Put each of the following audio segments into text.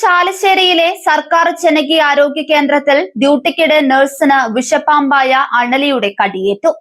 ചാലശ്ശേരിയിലെ സർക്കാർ ജനകീയ ആരോഗ്യ കേന്ദ്രത്തിൽ ഡ്യൂട്ടിക്കിടെ നഴ്സിന് വിഷപ്പാമ്പായ അണലിയുടെ കടിയേറ്റു.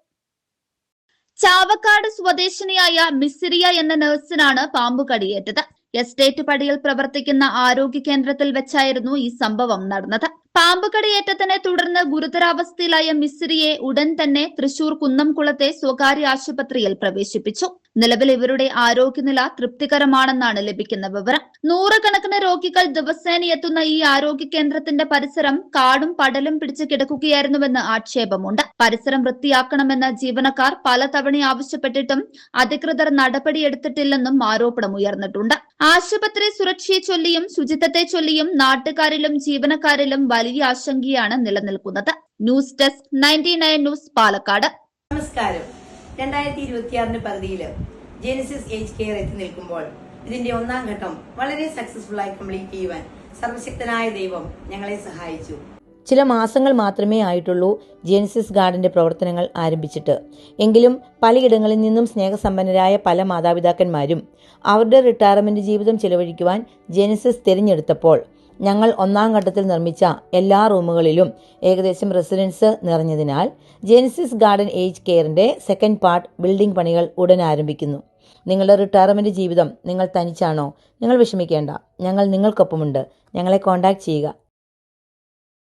ചാവക്കാട് സ്വദേശിനിയായ മിസിറിയ എന്ന നഴ്സിനാണ് പാമ്പ് കടിയേറ്റത്. എസ്റ്റേറ്റ് പടിയിൽ പ്രവർത്തിക്കുന്ന ആരോഗ്യ കേന്ദ്രത്തിൽ വെച്ചായിരുന്നു ഈ സംഭവം നടന്നത്. പാമ്പ് കടിയേറ്റത്തിനെ തുടർന്ന് ഗുരുതരാവസ്ഥയിലായ മിസിറിയെ ഉടൻ തന്നെ തൃശൂർ കുന്നംകുളത്തെ സ്വകാര്യ ആശുപത്രിയിൽ പ്രവേശിപ്പിച്ചു. നിലവിൽ ഇവരുടെ ആരോഗ്യനില തൃപ്തികരമാണെന്നാണ് ലഭിക്കുന്ന വിവരം. നൂറുകണക്കിന് രോഗികൾ ദിവസേന എത്തുന്ന ഈ ആരോഗ്യ കേന്ദ്രത്തിന്റെ പരിസരം കാടും പടലും പിടിച്ച് കിടക്കുകയായിരുന്നുവെന്ന് ആക്ഷേപമുണ്ട്. പരിസരം വൃത്തിയാക്കണമെന്ന് ജീവനക്കാർ പലതവണ ആവശ്യപ്പെട്ടിട്ടും അധികൃതർ നടപടിയെടുത്തിട്ടില്ലെന്നും ആരോപണമുയർന്നിട്ടുണ്ട്. ആശുപത്രി സുരക്ഷയെ ചൊല്ലിയും ശുചിത്വത്തെ ചൊല്ലിയും നാട്ടുകാരിലും ജീവനക്കാരിലും വലിയ ആശങ്കയാണ് നിലനിൽക്കുന്നത്. News desk 99 news Palakkad. നമസ്കാരം. 2026 പകുതിയിൽ ജെനിസിസ് ഏജ് കെയർ എത്തി നിൽക്കുമ്പോൾ ഇതിന്റെ ഒന്നാം ഘട്ടം വളരെ സക്സസ്ഫുൾ ആയി കംപ്ലീറ്റ് ചെയ്യുവാൻ സർവശക്തനായ ദൈവം ഞങ്ങളെ സഹായിച്ചു. ചില മാസങ്ങൾ മാത്രമേ ആയിട്ടുള്ളൂ ജെനിസിസ് ഗാർഡിന്റെ പ്രവർത്തനങ്ങൾ ആരംഭിച്ചിട്ട്. എങ്കിലും പലയിടങ്ങളിൽ നിന്നും സ്നേഹസമ്പന്നരായ പല മാതാപിതാക്കന്മാരും അവരുടെ റിട്ടയർമെന്റ് ജീവിതം ചിലവഴിക്കുവാൻ ജെനിസിസ് തിരഞ്ഞെടുത്തപ്പോൾ ഞങ്ങൾ ഒന്നാം ഘട്ടത്തിൽ നിർമ്മിച്ച എല്ലാ റൂമുകളിലും ഏകദേശം റെസിഡൻസ് നിറഞ്ഞതിനാൽ ജെനിസിസ് ഗാർഡൻ ഏജ് കെയറിന്റെ സെക്കൻഡ് പാർട്ട് ബിൽഡിംഗ് പണികൾ ഉടൻ ആരംഭിക്കുന്നു. നിങ്ങളുടെ റിട്ടയർമെന്റ് ജീവിതം നിങ്ങൾ തനിച്ചാണോ? നിങ്ങൾ വിഷമിക്കേണ്ട, ഞങ്ങൾ നിങ്ങൾക്കൊപ്പമുണ്ട്. ഞങ്ങളെ കോൺടാക്ട് ചെയ്യുക.